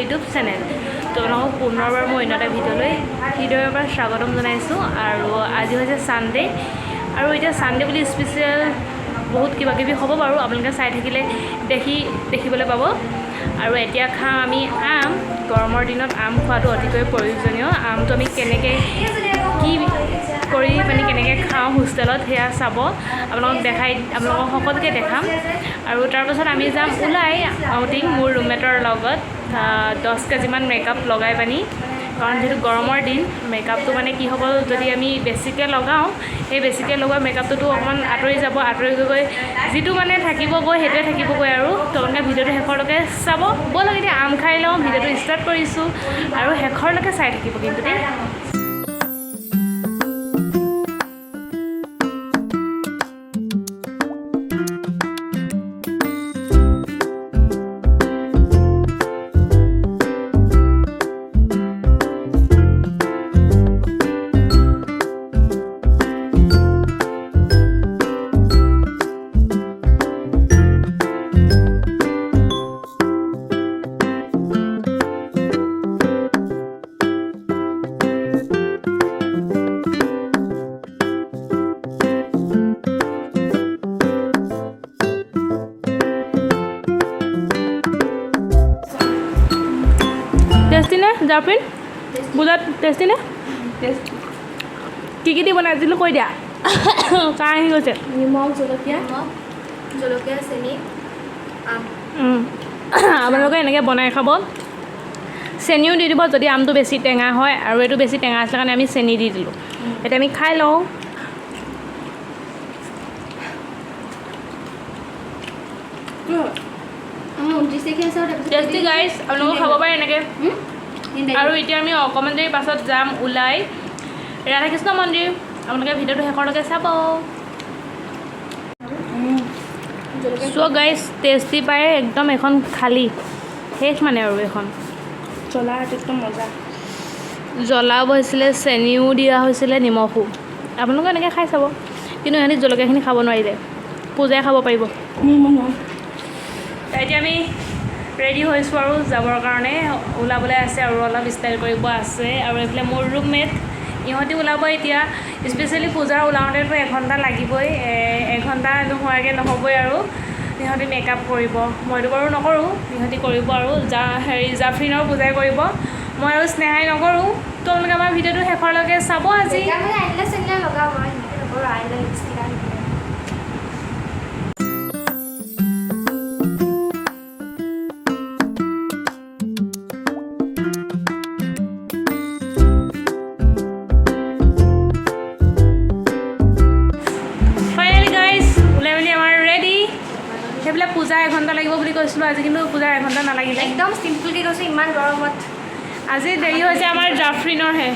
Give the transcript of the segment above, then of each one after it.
YouTube channel. তোমালোকক পুনৰবাৰ মই অন্য এটা ভিডিঅ'লৈ হৃদয়ৰ পৰা স্বাগতম জনাইছোঁ। আৰু আজি হৈছে ছানডে, আৰু এতিয়া ছানডে বুলি স্পেচিয়েল বহুত কিবাকিবি হ'ব বাৰু, আপোনালোকে চাই থাকিলে দেখিবলৈ পাব। আৰু এতিয়া খাওঁ আমি আম। গৰমৰ দিনত আম খোৱাটো অতিকৈ প্ৰয়োজনীয়। আমটো আমি কেনেকৈ কি কৰি কেনেকৈ খাওঁ হোষ্টেলত সেয়া চাব, আপোনালোকক সকলোকে দেখাম। আৰু তাৰপাছত আমি যাম ওলাই আউটিং মোৰ ৰুমমেটৰ লগত 10 কেজিমান মেকআপ লগাই পানি, কাৰণ যিহেতু গৰমৰ দিন মেকআপটো কি হ'ব, যদি আমি বেছিকৈ লগাওঁ সেই বেছিকৈ লগোৱা মেকআপটোতো অকণমান আঁতৰি যাব, আঁতৰি গৈ যিটো থাকিবগৈ সেইটোৱে থাকিবগৈ। আৰু তোমালোকে ভিডিঅ'টো শেষৰলৈকে চাব। ব'লক এতিয়া আম খাই লওঁ, ভিডিঅ'টো ষ্টাৰ্ট কৰিছোঁ আৰু শেষৰলৈকে চাই থাকিব কিন্তু দেই। টেষ্টি নে জাফৰিন? বুজাত টেষ্টি নে? কি দি বনাইছিলোঁ কৈ দিয়া। কাহ আহি গৈছে। নিমখ, জলকীয়া, চেনি, আম। আপোনালোকে এনেকৈ বনাই খাব। চেনিও দি দিব যদি আমটো বেছি টেঙা হয়, আৰু এইটো বেছি টেঙা আছিলে কাৰণে আমি চেনি দি দিলোঁ। এতিয়া আমি খাই লওঁ। টেষ্টি গাইজ, আপোনালোকে খাব পাৰে এনেকৈ। আৰু এতিয়া আমি অকণমান দেৰি পাছত যাম ওলাই ৰাধাকৃষ্ণ মন্দিৰ। আপোনালোকে ভিডিঅ'টো শেষৰলৈকে চাব। চ' গাইজ টেষ্টি পাই একদম এখন খালী শেষ আৰু এখন জ্বলা একদম মজা। জ্বলাও হৈছিলে, চেনিও দিয়া হৈছিলে, নিমখো। আপোনালোকে এনেকৈ খাই চাব, কিন্তু সিহঁতি জলকীয়াখিনি খাব নোৱাৰিলে, পূজাই খাব পাৰিব। এতিয়া আমি ৰেডি হৈছোঁ আৰু যাবৰ কাৰণে ওলাবলৈ আছে, আৰু অলপ ষ্টাইল কৰিব আছে। আৰু এইফালে মোৰ ৰুমমেট ইহঁতি ওলাব এতিয়া। স্পেচিয়েলি পূজাৰ ওলাওঁতেতো এঘণ্টা লাগিবই, এঘণ্টা নোহোৱাকৈ নহ'বই। আৰু সিহঁতি মেকআপ কৰিব, মইতো বাৰু নকৰোঁ, সিহঁতি কৰিব। আৰু জাফৰিনৰ পূজাই কৰিব, মই আৰু স্নেহাই নকৰোঁ। তোমালোকে আমাৰ ভিডিঅ'টো শেষৰলৈকে চাব আজি। সেইবিলাক পূজা এঘণ্টা লাগিব বুলি কৈছিলোঁ, আজি কিন্তু পূজাৰ এঘণ্টা নালাগিলে। একদম চিম্পুলকৈ কৈছোঁ, ইমান গৰমত। আজি দেৰি হৈছে আমাৰ জাফৰিনৰহে।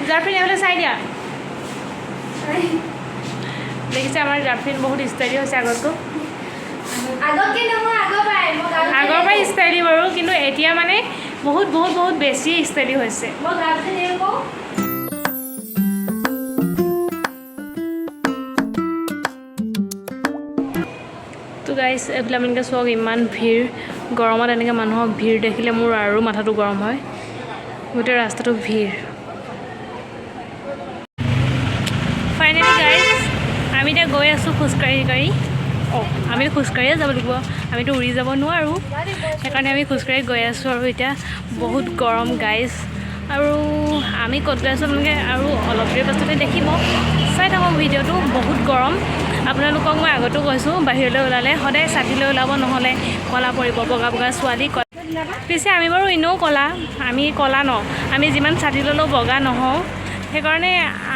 জাফৰিন এইফালে চাই দিয়া। দেখিছে আমাৰ জাফৰিন বহুত ষ্টাইলি হৈছে আগতকৈ আগৰ পৰাই ষ্টাইলি বাৰু, কিন্তু এতিয়া বহুত বহুত বহুত বেছি ষ্টাইলি হৈছে। তো গাইজ এইফালে আপোনালোকে চাওক, ইমান ভিৰ। গৰমত এনেকৈ মানুহক ভিৰ দেখিলে মোৰ আৰু মাথাটো গৰম হয়। গোটেই ৰাস্তাটো ভিৰ। ফাইনেলি গাইজ আমি এতিয়া গৈ আছোঁ খোজকাঢ়ি। আমিতো খোজকাঢ়িয়ে যাব লাগিব, আমিতো উৰি যাব নোৱাৰোঁ। সেইকাৰণে আমি খোজকাঢ়ি গৈ আছোঁ। আৰু এতিয়া বহুত গৰম গাইজ। আৰু আমি ক'ত গৈ আছোঁ আপোনালোকে আৰু অলপ দেৰি পাছতে দেখিব। চাই থাকক ভিডিঅ'টো, বহুত গৰম। আপোনালোকক মই আগতো কৈছোঁ, বাহিৰলৈ ওলালে সদায় ছাতি লৈ ওলাব, নহ'লে ক'লা পৰিব। বগা বগা ছোৱালী পিছে আমি বাৰু এনেও আমি ক'লা ন, আমি যিমান ছাতি ল'লেও বগা নহওঁ। সেইকাৰণে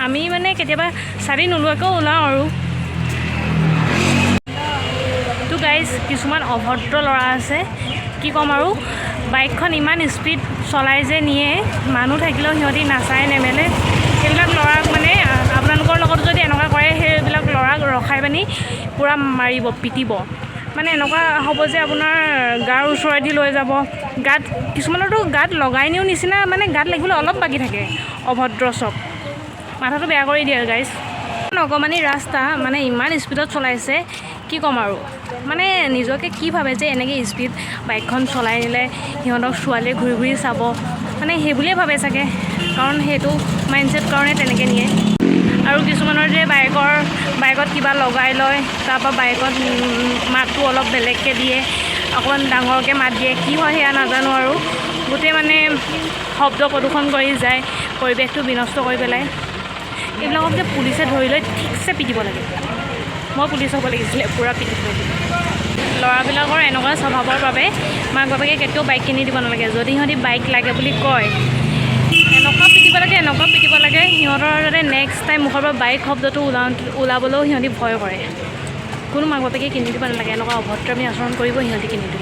আমি কেতিয়াবা ছাতি নোলোৱাকৈও ওলাওঁ। আৰু তো গাইজ কিছুমান অভদ্ৰ ল'ৰা আছে, কি ক'ম আৰু। বাইকখন ইমান স্পীড চলাই যে নিয়ে, মানুহ থাকিলেও সিহঁতি নাচায় নেমেলে। সেইবিলাক ল'ৰাক আপোনালোকৰ লগত যদি এনেকুৱা কৰে, সেইবিলাক ল'ৰাক ৰখাই পানি পূৰা মাৰিব, পিটিব। এনেকুৱা হ'ব যে আপোনাৰ গাৰ ওচৰেদি লৈ যাব। গাত কিছুমানৰতো গাত লগাই নিও নিচিনা, গাত লাগিবলৈ অলপ বাকী থাকে। অভদ্ৰ চব মাথাটো বেয়া কৰি দিয়ে গাইজ। অকণমানি ৰাস্তা ইমান স্পীডত চলাইছে, কি ক'ম আৰু মানে নিজকে কি ভাবে যে এনেকৈ স্পীড বাইকখন চলাই নিলে সিহঁতক ছোৱালীয়ে ঘূৰি ঘূৰি চাব মানে সেই বুলিয়ে ভাবে চাগে কাৰণ সেইটো মাইণ্ডছেট কাৰণে তেনেকৈ নিয়ে আৰু কিছুমানৰ যে বাইকত কিবা লগাই লয় তাৰপৰা বাইকত মাতটো অলপ বেলেগকৈ দিয়ে অকণমান ডাঙৰকৈ মাত দিয়ে কি হয় সেয়া নাজানো আৰু গোটেই মানে শব্দ প্ৰদূষণ কৰি যায় পৰিৱেশটো বিনষ্ট কৰি পেলাই এইবিলাকক যে পুলিচে ধৰি লৈ ঠিকছে পিটিব লাগে মই পুলিচ হ'ব লাগিছিলে পূৰা পিটিব লাগে ল'ৰাবিলাকৰ এনেকুৱা স্বভাৱৰ বাবে মাক বাপেকে কেতিয়াও বাইক কিনি দিব নালাগে যদি সিহঁতি বাইক লাগে বুলি কয় এনেকুৱা পিটিব লাগে সিহঁতৰ যাতে নেক্সট টাইম মুখৰ পৰা বাইক শব্দটো ওলাবলৈও সিহঁতি ভয় কৰে কোনো মাক বাপেকে কিনি দিব নালাগে এনেকুৱা অভদ্ৰামী আচৰণ কৰিব সিহঁতি কিনি দিব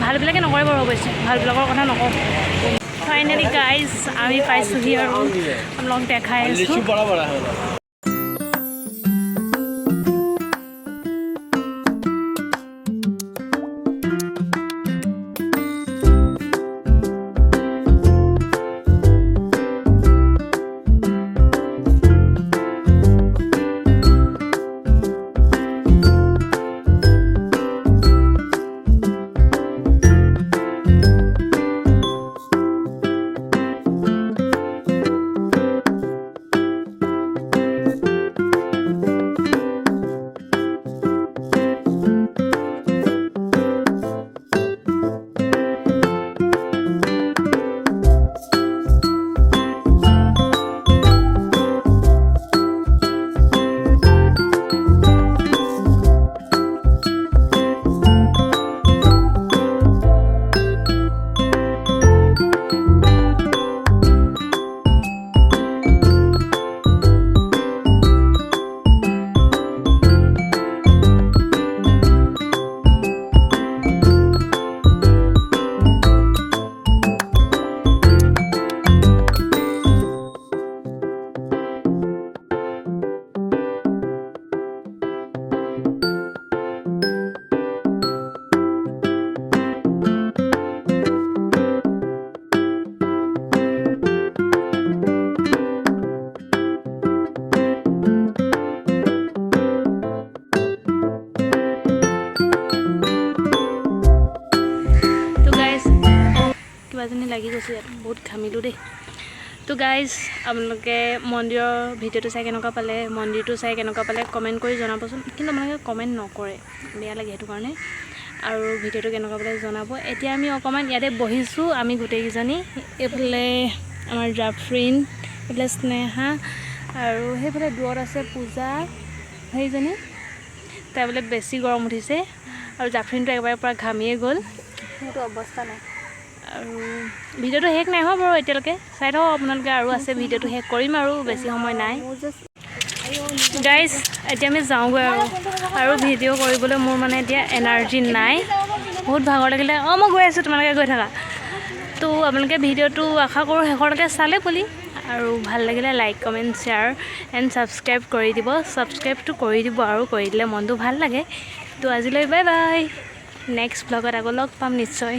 ভালবিলাকে নকৰে বাৰু অৱশ্যে ভালবিলাকৰ কথা নকওঁ ফাইনেলি গাইজ আমি পাইছোঁহি আৰু আপোনালোকক দেখাই আছোঁ কিবাজনী লাগি গৈছে ইয়াত বহুত ঘামিলোঁ দেই তো গাইজ আপোনালোকে মন্দিৰৰ ভিডিঅ'টো চাই কেনেকুৱা পালে মন্দিৰটো চাই কেনেকুৱা পালে কমেণ্ট কৰি জনাবচোন কিন্তু আপোনালোকে কমেণ্ট নকৰে বেয়া লাগে সেইটো কাৰণে আৰু ভিডিঅ'টো কেনেকুৱা পালে জনাব এতিয়া আমি অকণমান ইয়াতে বহিছোঁ আমি গোটেইকেইজনী এইফালে আমাৰ জাফ্ৰিন এইফালে স্নেহা আৰু সেইফালে দূৰত আছে পূজা সেইজনী তাই বোলে বেছি গৰম উঠিছে আৰু জাফ্ৰিনটো একেবাৰে পূৰা ঘামিয়ে গ'ল সেইটো অৱস্থা নাই আৰু ভিডিঅ'টো শেষ নাই হোৱা বাৰু এতিয়ালৈকে চাই থাকক আপোনালোকে আৰু আছে ভিডিঅ'টো শেষ কৰিম আৰু বেছি সময় নাই গাইজ এতিয়া আমি যাওঁগৈ আৰু ভিডিঅ' কৰিবলৈ মোৰ মানে এতিয়া এনাৰ্জি নাই বহুত ভাগৰ লাগিলে মই গৈ আছোঁ তোমালোকে গৈ থাকা তো আপোনালোকে ভিডিঅ'টো আশা কৰোঁ শেষলৈকে চালে বুলি আৰু ভাল লাগিলে like comment share and subscribe কৰি দিব ছাবস্ক্ৰাইবটো কৰি দিব আৰু কৰি দিলে মনটো ভাল লাগে তো আজিলৈ বাই বাই নেক্সট ব্লগত আকৌ লগ পাম নিশ্চয়